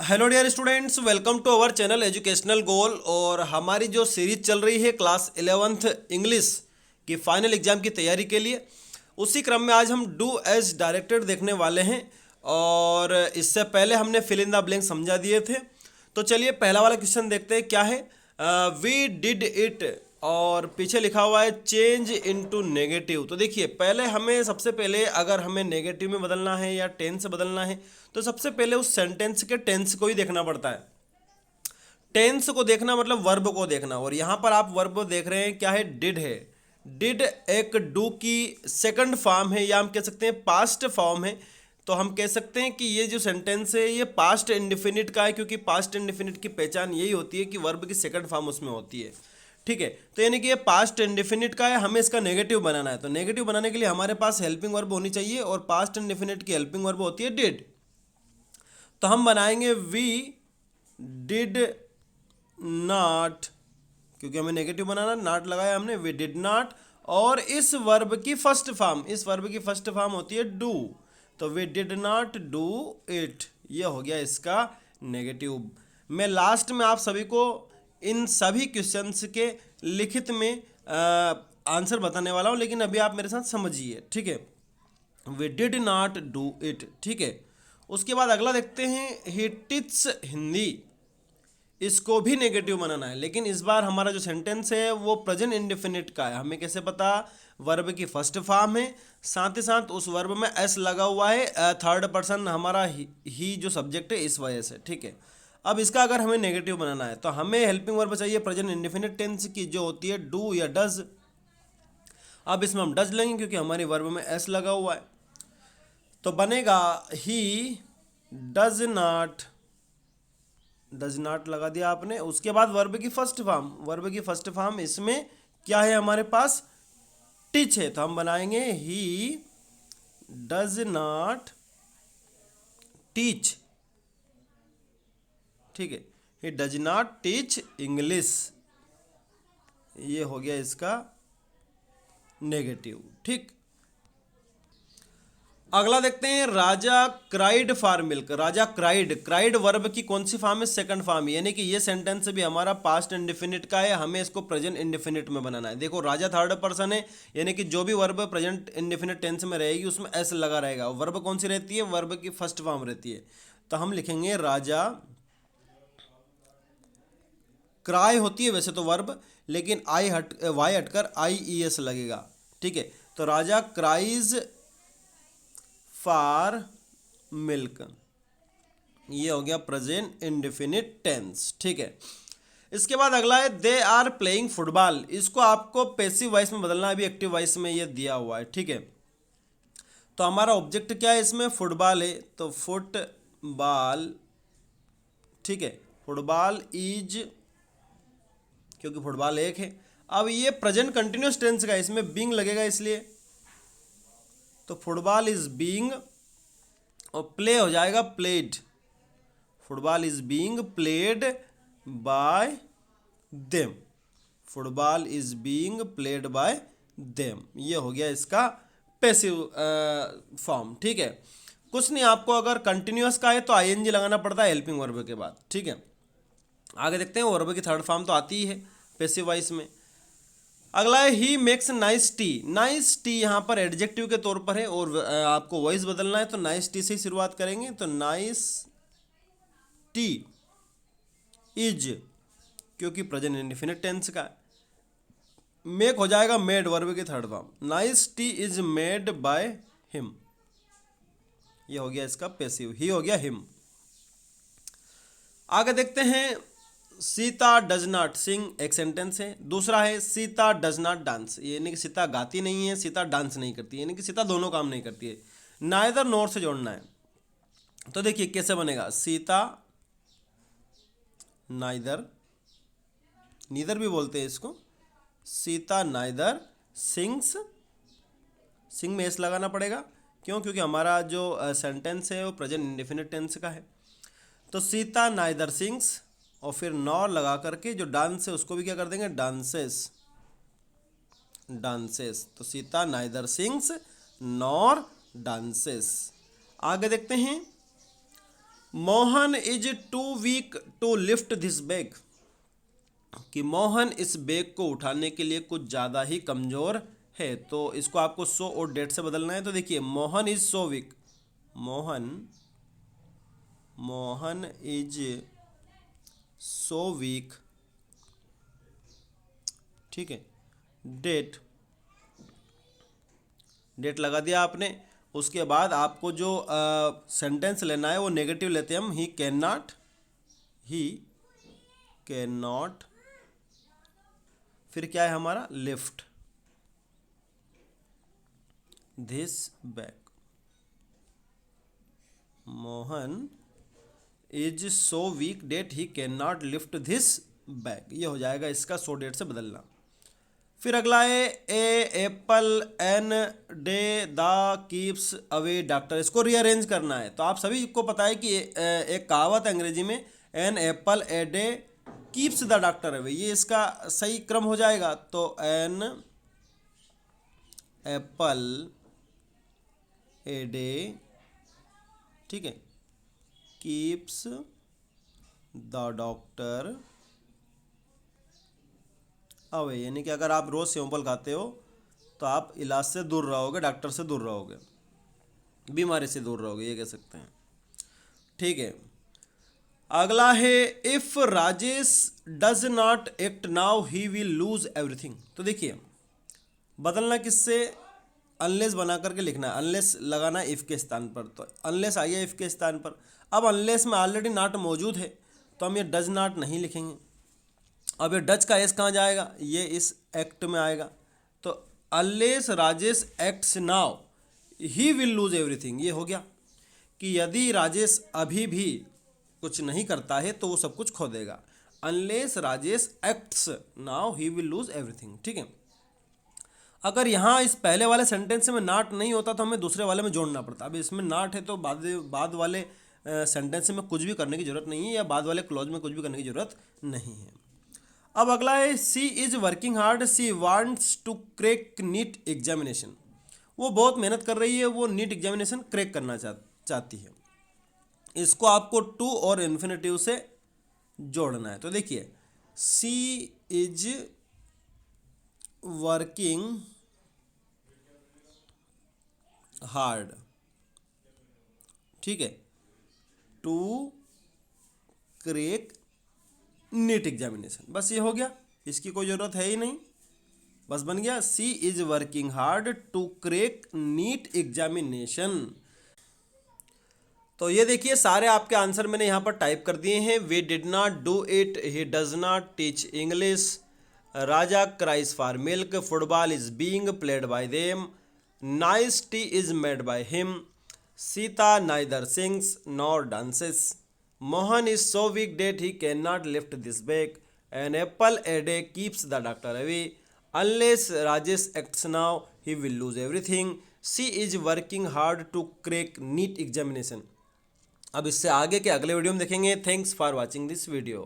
Hello dear students, welcome to our channel educational goal. और हमारी जो सीरीज चल रही है क्लास 11th इंग्लिश की फाइनल एग्जाम की तैयारी के लिए, उसी क्रम में आज हम डू एज डायरेक्टेड देखने वाले हैं। और इससे पहले हमने फिल इन द ब्लैंक समझा दिए थे। तो चलिए पहला वाला क्वेश्चन देखते हैं क्या है। वी डिड इट और पीछे लिखा हुआ है चेंज इनटू नेगेटिव। तो देखिए पहले हमें सबसे पहले अगर हमें नेगेटिव में बदलना है या टेंस बदलना है तो सबसे पहले उस सेंटेंस के टेंस को ही देखना पड़ता है। टेंस को देखना मतलब वर्ब को देखना। और यहाँ पर आप वर्ब देख रहे हैं क्या है, डिड है। डिड एक डू की सेकंड फॉर्म है या हम कह सकते हैं पास्ट फॉर्म है। तो हम कह सकते हैं कि ये जो सेंटेंस है ये पास्ट इंडिफिनिट का है, क्योंकि पास्ट इंडिफिनिट की पहचान यही होती है कि वर्ब की सेकंड फॉर्म उसमें होती है। ठीक है, तो यानी कि ये पास्ट इंडिफिनिट का है, हमें इसका नेगेटिव बनाना है। तो नेगेटिव बनाने के लिए हमारे पास हेल्पिंग वर्ब होनी चाहिए और पास्ट इंडिफिनिट की हेल्पिंग वर्ब होती है डिड। तो हम बनाएंगे वी डिड नॉट, क्योंकि हमें नेगेटिव बनाना, नॉट लगाया हमने, वी डिड नॉट। और इस वर्ब की फर्स्ट फॉर्म, इस वर्ब की फर्स्ट फॉर्म होती है डू। तो we did not do it, ये हो गया इसका नेगेटिव। मैं लास्ट में आप सभी को इन सभी क्वेश्चंस के लिखित में आंसर बताने वाला हूं, लेकिन अभी आप मेरे साथ समझिए। ठीक है, we did not do it. ठीक है, उसके बाद अगला देखते हैं ही टीच हिंदी। इसको भी नेगेटिव बनाना है, लेकिन इस बार हमारा जो सेंटेंस है वो प्रेजेंट इंडेफिनिट का है। हमें कैसे पता, वर्ब की फर्स्ट फॉर्म है, साथ ही साथ उस वर्ब में एस लगा हुआ है, थर्ड पर्सन हमारा ही जो सब्जेक्ट है, इस वजह से। ठीक है, अब इसका अगर हमें नेगेटिव बनाना है तो हमें हेल्पिंग वर्ब चाहिए प्रेजेंट इंडेफिनिट टेंस की, जो होती है डू या डज। अब इसमें हम डज लेंगे क्योंकि हमारी वर्ब में एस लगा हुआ है। तो बनेगा ही डज नॉट, डज नॉट लगा दिया आपने। उसके बाद वर्ब की फर्स्ट फॉर्म, वर्ब की फर्स्ट फॉर्म इसमें क्या है हमारे पास, टीच है। तो हम बनाएंगे ही डज नॉट टीच। ठीक है, he does not teach English, ये हो गया इसका नेगेटिव। ठीक, अगला देखते हैं Raja cried for milk. Raja cried, cried verb की कौन सी फॉर्म है, सेकंड फॉर्म, यानी कि ये सेंटेंस भी हमारा पास्ट इंडेफिनिट का है, हमें इसको प्रेजेंट इंडेफिनिट में बनाना है। देखो राजा थर्ड पर्सन है, यानी कि जो भी वर्ब प्रेजेंट इंडेफिनिट टेंस में रहेगी उसमें एस लगा रहेगा। वर्ब कौन सी रहती है, वर्ब की फर्स्ट फॉर्म रहती है। तो हम लिखेंगे राजा, क्राई होती है वैसे तो वर्ब, लेकिन आई हट वाई हटकर आई ई एस लगेगा। ठीक है, तो राजा क्राइज फॉर मिल्क, ये हो गया प्रेजेंट इंडेफिनिट टेंस। ठीक है, इसके बाद अगला है दे आर प्लेइंग फुटबॉल। इसको आपको पैसिव वॉइस में बदलना है, अभी एक्टिव वॉइस में ये दिया हुआ है। ठीक है, तो हमारा ऑब्जेक्ट क्या है इसमें, फुटबॉल है, तो फुटबॉल। ठीक है, फुटबॉल इज, क्योंकि फुटबॉल एक है। अब ये प्रेजेंट कंटिन्यूस टेंस का है, इसमें बीइंग लगेगा इसलिए, तो फुटबॉल इज बीइंग, और प्ले हो जाएगा played. Football is being played by them, football is being played by them, ये हो गया इसका पैसिव फॉर्म। ठीक है, कुछ नहीं, आपको अगर कंटिन्यूअस का है तो आईएनजी लगाना पड़ता है हेल्पिंग वर्ब के बाद। ठीक है, आगे देखते हैं, वर्ब की थर्ड फॉर्म तो आती ही है पैसिव वॉइस में। अगला है he makes nice T. Nice T यहाँ पर एडजेक्टिव के तौर पर है और आपको वॉइस बदलना है तो नाइस टी से ही शुरुआत करेंगे। तो नाइस टी इज, क्योंकि प्रेजेंट इंडेफिनिट टेंस का है। मेक हो जाएगा मेड, वर्ब की third form, nice tea is made by him, ये हो गया इसका पैसिव, ही हो गया हिम। आगे देखते हैं सीता डज नॉट सिंग, एक सेंटेंस है। दूसरा है सीता डज नॉट डांस, यानी कि सीता गाती नहीं है, सीता डांस नहीं करती है, यानी कि सीता दोनों काम नहीं करती है। नाइदर नॉर से जोड़ना है, तो देखिए कैसे बनेगा, सीता नाइदर, नीदर भी बोलते हैं इसको, सीता नाइदर सिंग्स, सिंग में एस लगाना पड़ेगा, क्यों, क्योंकि हमारा जो सेंटेंस है वो प्रेजेंट इंडेफिनिट टेंस का है। तो सीता नाइदर सिंग्स, और फिर नॉर लगा करके जो डांस है उसको भी क्या कर देंगे, डांसेस, डांसेस। तो Sita neither sings nor dances. आगे देखते हैं Mohan is too weak to lift this bag, कि मोहन इस बैग को उठाने के लिए कुछ ज़्यादा ही कमज़ोर है। तो इसको आपको सो और डेट से बदलना है। तो देखिए Mohan is so week, Mohan is so week, ठीक है, डेट लगा दिया आपने। उसके बाद आपको जो सेंटेंस लेना है वो नेगेटिव लेते हैं हम, ही कैन नॉट, फिर क्या है हमारा, lift this bag. Mohan is so weak that he can not lift this bag, ये हो जाएगा इसका सो डेट से बदलना। फिर अगला है apple an day the keeps away doctor, इसको रीअरेंज करना है। तो आप सभी को पता है कि एक कहावत है अंग्रेजी में, an apple a day keeps the doctor away, ये इसका सही क्रम हो जाएगा। तो एन एप्पल ए डे, ठीक है, कीप्स द डॉक्टर अवे, यानी कि अगर आप रोज़ सेव फल खाते हो तो आप इलाज से दूर रहोगे, डॉक्टर से दूर रहोगे, बीमारी से दूर रहोगे, ये कह सकते हैं, ठीक है। अगला है if Rajesh does not act now he will lose everything. तो देखिए बदलना किससे, अनलेस बना करके लिखना है, अनलेस लगाना है इफ के स्थान पर। तो अनलेस आइए इफ के स्थान पर। अब अनलेस में ऑलरेडी नॉट मौजूद है तो हम ये डज नॉट नहीं लिखेंगे। अब ये डच का एस कहाँ जाएगा, ये इस एक्ट में आएगा। तो unless Rajesh acts now he will lose everything, ये हो गया कि यदि राजेश अभी भी कुछ नहीं करता है तो वो सब कुछ खो देगा। Unless Rajesh acts now he will lose everything, ठीक है। अगर यहाँ इस पहले वाले सेंटेंस में नॉट नहीं होता तो हमें दूसरे वाले में जोड़ना पड़ता। अब इसमें नॉट है तो बाद वाले सेंटेंस में कुछ भी करने की जरूरत नहीं है, या बाद वाले क्लॉज में कुछ भी करने की जरूरत नहीं है। अब अगला है she is working hard she wants to crack NEET examination, वो बहुत मेहनत कर रही है, वो नीट एग्जामिनेशन क्रैक करना चाहती है। इसको आपको टू और इन्फिनेटिव से जोड़ना है। तो देखिए सी इज वर्किंग हार्ड, ठीक है, टू क्रैक नीट एग्जामिनेशन, बस ये हो गया, इसकी कोई ज़रूरत है ही नहीं, बस बन गया she is working hard to crack NEET examination. तो ये देखिए सारे आपके आंसर मैंने यहाँ पर टाइप कर दिए हैं। We did not do it, he does not teach English, Raja cries for milk, football is being played by them, nice tea is made by him, Sita neither sings nor dances, Mohan is so weak that he can not lift this bag, an apple a day keeps the doctor away, unless Rajesh acts now he will lose everything, she is working hard to crack NEET examination. अब इससे आगे के अगले video में देखेंगे। Thanks for watching this video.